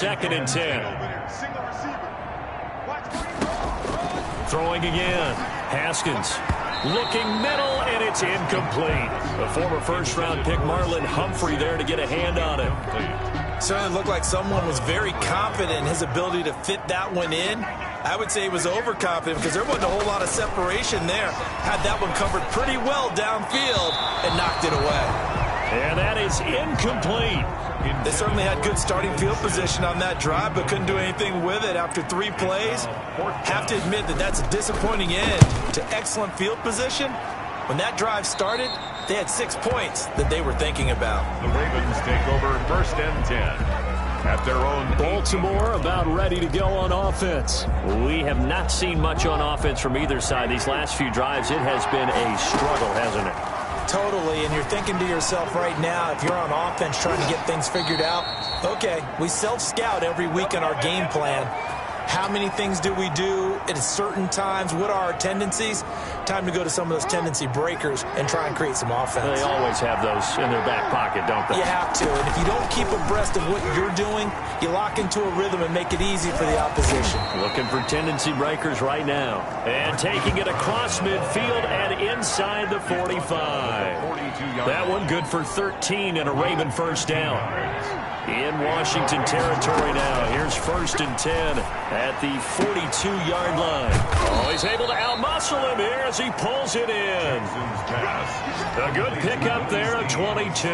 Second and 10. Throwing again. Haskins looking middle, and it's incomplete. The former first-round pick Marlon Humphrey there to get a hand on it. Certainly looked like someone was very confident in his ability to fit that one in. I would say he was overconfident because there wasn't a whole lot of separation there. Had that one covered pretty well downfield and knocked it away. And that is incomplete. They certainly had good starting field position on that drive, but couldn't do anything with it after 3 plays. Have to admit that that's a disappointing end to excellent field position. When that drive started, they had 6 points that they were thinking about. The Ravens take over first and 10 at their own. Baltimore about ready to go on offense. We have not seen much on offense from either side. These last few drives, it has been a struggle, hasn't it? Totally, and you're thinking to yourself right now, if you're on offense trying to get things figured out, okay, we self-scout every week in our game plan. How many things do we do at certain times? What are our tendencies? Time to go to some of those tendency breakers and try and create some offense. They always have those in their back pocket, don't they? You have to, and if you don't keep abreast of what you're doing, you lock into a rhythm and make it easy for the opposition. Looking for tendency breakers right now. And taking it across midfield and inside the 45. That one good for 13 and a Raven first down. In Washington territory now. Here's first and 10 at the 42-yard line. Oh, he's able to outmuscle him here as he pulls it in. A good pickup there at 22.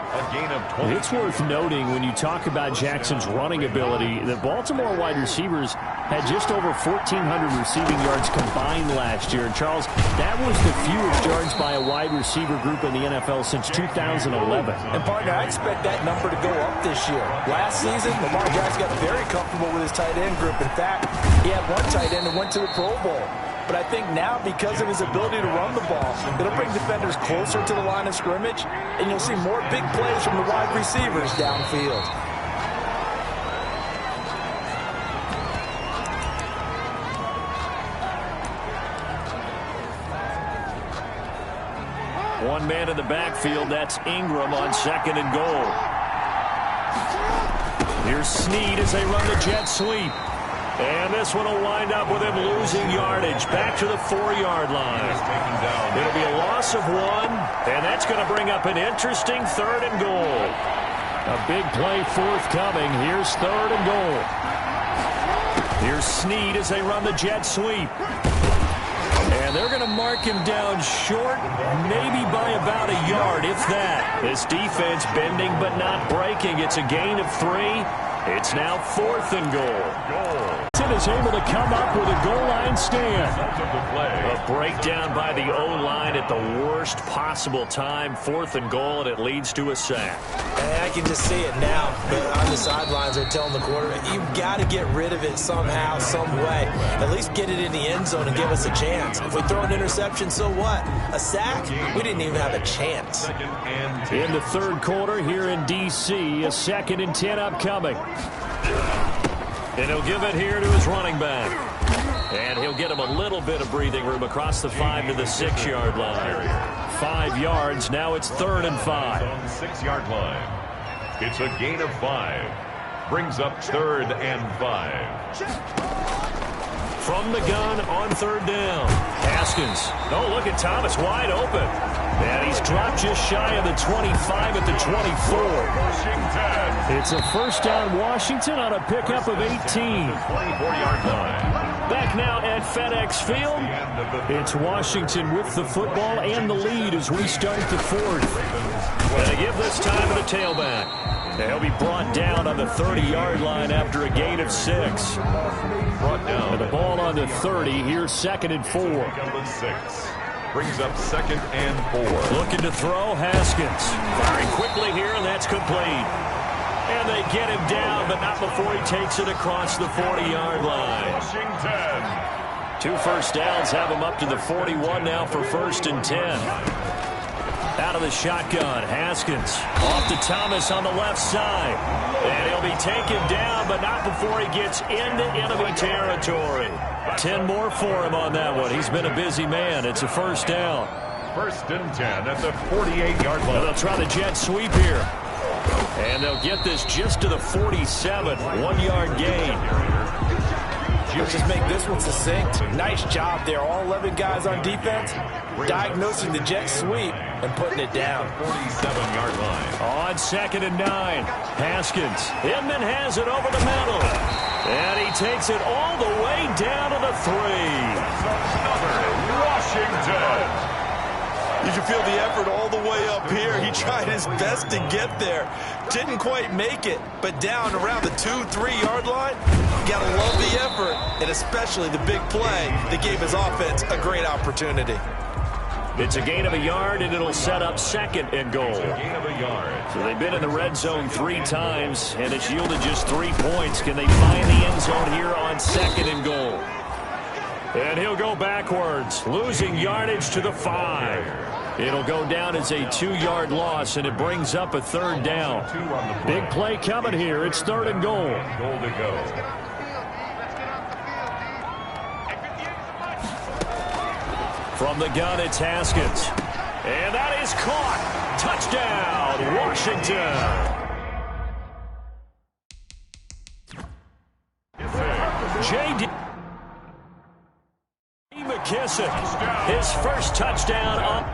A gain of 20. It's worth noting when you talk about Jackson's running ability, the Baltimore wide receivers had just over 1,400 receiving yards combined last year. And Charles, that was the fewest yards by a wide receiver group in the NFL since 2011. And partner, I expect that number to go up this year. Last season, Lamar Jackson got very comfortable with his tight end group. In fact, he had one tight end that went to the Pro Bowl. But I think now, because of his ability to run the ball, it'll bring defenders closer to the line of scrimmage, and you'll see more big plays from the wide receivers downfield. One man in the backfield, that's Ingram on second and goal. Here's Snead as they run the jet sweep. And this one will wind up with him losing yardage back to the 4-yard line. It'll be a loss of 1, and that's going to bring up an interesting third and goal. A big play forthcoming. Here's third and goal. Here's Snead as they run the jet sweep. And they're going to mark him down short, maybe by about a yard, if that. This defense bending but not breaking. It's a gain of 3. It's now 4th and goal. Is able to come up with a goal line stand. A breakdown by the O-line at the worst possible time. 4th and goal, and it leads to a sack. And I can just see it now. But on the sidelines, they're telling the quarterback, you've got to get rid of it somehow, some way. At least get it in the end zone and give us a chance. If we throw an interception, so what? A sack? We didn't even have a chance. In the third quarter here in D.C., a 2nd and 10 upcoming. And he'll give it here to his running back. And he'll get him a little bit of breathing room across the 5 to the 6-yard line. 5 yards. Now it's 3rd and 5. On the 6-yard line. It's a gain of 5. Brings up 3rd and 5. From the gun on 3rd down. Haskins. Oh, look at Thomas wide open. And he's dropped just shy of the 25 at the 24. Washington. It's a first down Washington on a pickup of 18. 24-yard line. Back now at FedEx Field. It's Washington with the football and the lead as we start the 4th. And they give this time to the tailback. They'll be brought down on the 30-yard line after a gain of 6. Brought down. And the ball on the 30. Here's 2nd and 4. Brings up 2nd and 4. Looking to throw, Haskins. Firing quickly here, and that's complete. And they get him down, but not before he takes it across the 40-yard line. Washington. 2 first downs have him up to the 41 now for 1st and 10. Out of the shotgun, Haskins. Off to Thomas on the left side. And he'll be taken down, but not before he gets into enemy territory. 10 more for him on that one. He's been a busy man. It's a first down. 1st and 10 at the 48-yard line. They'll try the jet sweep here. And they'll get this just to the 47. 1-yard gain. Let's just make this one succinct. Nice job there. All 11 guys on defense diagnosing the jet sweep and putting it down. 47-yard line. On 2nd and 9. Haskins. Inman has it over the middle. And he takes it all the way down to the 3. Another Washington. You can feel the effort all the way up here. He tried his best to get there. Didn't quite make it, but down around the 2-3 yard line, gotta love the effort, and especially the big play that gave his offense a great opportunity. It's a gain of a yard, and it'll set up 2nd and goal. Gain of a yard. So they've been in the red zone 3 times, and it's yielded just 3 points. Can they find the end zone here on 2nd and goal? And he'll go backwards, losing yardage to the 5. It'll go down as a 2-yard loss, and it brings up a 3rd down. Big play coming here. It's 3rd and goal. Goal to go. From the gun, it's Haskins. And that is caught. Touchdown, Washington. J.D. McKissick, his first touchdown up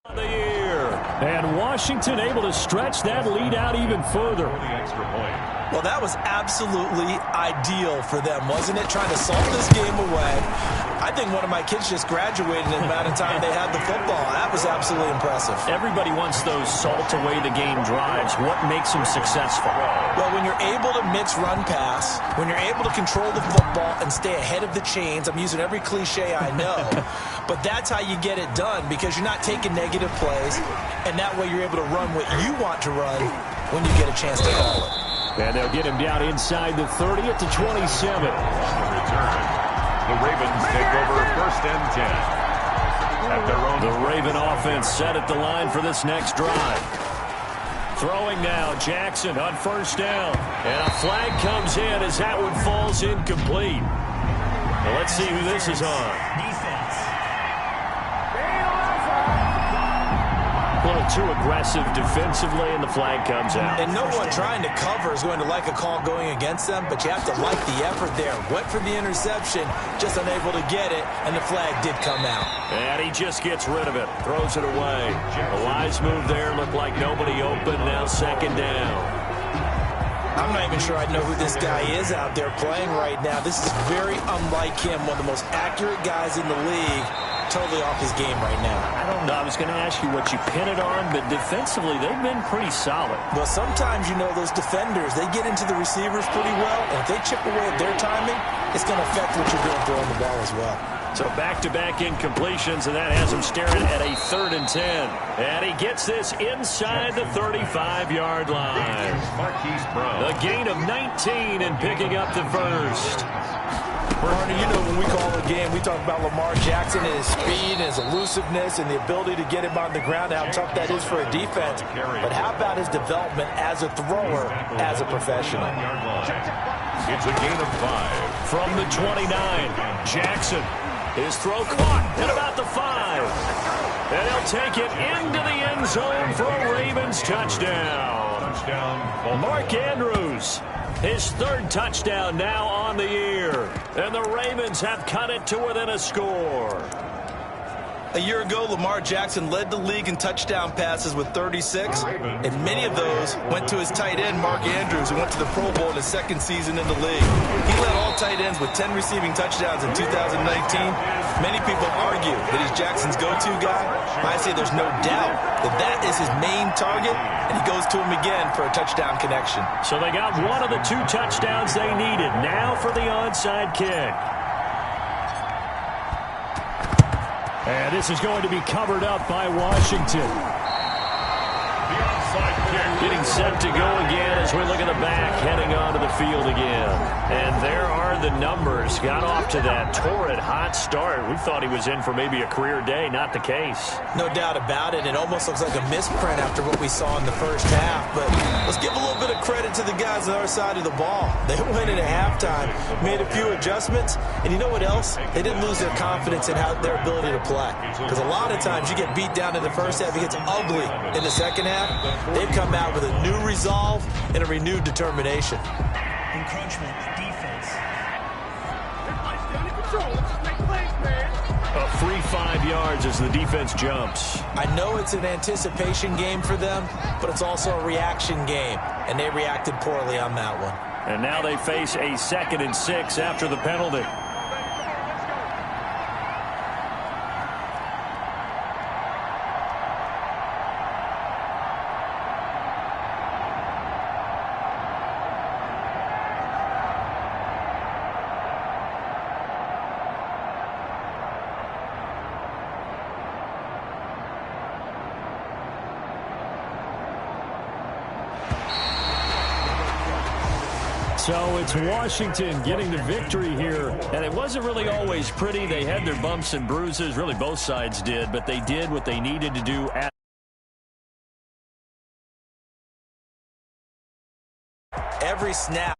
on the year. And Washington able to stretch that lead out even further. The extra point. Well, that was absolutely ideal for them, wasn't it? Trying to salt this game away. I think one of my kids just graduated in the amount of time they had the football. That was absolutely impressive. Everybody wants those salt away the game drives. What makes them successful? Well, when you're able to mix run pass, when you're able to control the football and stay ahead of the chains, I'm using every cliche I know, but that's how you get it done because you're not taking negative plays, and that way you're able to run what you want to run when you get a chance to call it. And they'll get him down inside the 30 at the 27. Return. The Ravens take over 1st and 10. At their own. The Raven offense set at the line for this next drive. Throwing now, Jackson on 1st down. And a flag comes in as that one falls incomplete. Well, let's see who this is on. A little too aggressive defensively, and the flag comes out. And no one trying to cover is going to like a call going against them, but you have to like the effort there. Went for the interception, just unable to get it, and the flag did come out. And he just gets rid of it, throws it away. A wise move there, looked like nobody open, now 2nd down. I'm not even sure I know who this guy is out there playing right now. This is very unlike him, one of the most accurate guys in the league. Totally off his game right now. I don't know. I was going to ask you what you pin it on, but defensively, they've been pretty solid. Well, sometimes, you know, those defenders, they get into the receivers pretty well, and if they chip away at their timing, it's going to affect what you're doing throwing the ball as well. So back-to-back incompletions, and that has him staring at a 3rd and 10. And he gets this inside the 35-yard line. Marquise Brown. A gain of 19 and picking up the 1st. Barney, you know when we call a game, we talk about Lamar Jackson and his speed and his elusiveness and the ability to get him on the ground, how tough that is for a defense. But how about his development as a thrower, as a professional? It's a gain of 5. From the 29, Jackson. His throw caught at about the 5. And he'll take it into the end zone for a Ravens touchdown. Mark Andrews. His 3rd touchdown now on the year. And the Ravens have cut it to within a score. A year ago, Lamar Jackson led the league in touchdown passes with 36, and many of those went to his tight end, Mark Andrews, who went to the Pro Bowl in his 2nd season in the league. He led all tight ends with 10 receiving touchdowns in 2019. Many people argue that he's Jackson's go-to guy. I say there's no doubt that that is his main target, and he goes to him again for a touchdown connection. So they got one of the 2 touchdowns they needed. Now for the onside kick. And this is going to be covered up by Washington. The onside kick. Getting set to go again as we look at the back, heading on to the field again. And there are the numbers. Got off to that torrid hot start. We thought he was in for maybe a career day. Not the case. No doubt about it. It almost looks like a misprint after what we saw in the first half. But let's give a little bit of credit to the guys on the other side of the ball. They went in at halftime, made a few adjustments, and you know what else? They didn't lose their confidence in their ability to play. Because a lot of times you get beat down in the first half, it gets ugly in the second half. They've come out with a new resolve and a renewed determination. Encroachment, defense. A free 5 yards as the defense jumps. I know it's an anticipation game for them, but it's also a reaction game, and they reacted poorly on that one. And now they face a 2nd and 6 after the penalty. So it's Washington getting the victory here, and it wasn't really always pretty. They had their bumps and bruises, really both sides did, but they did what they needed to do at every snap.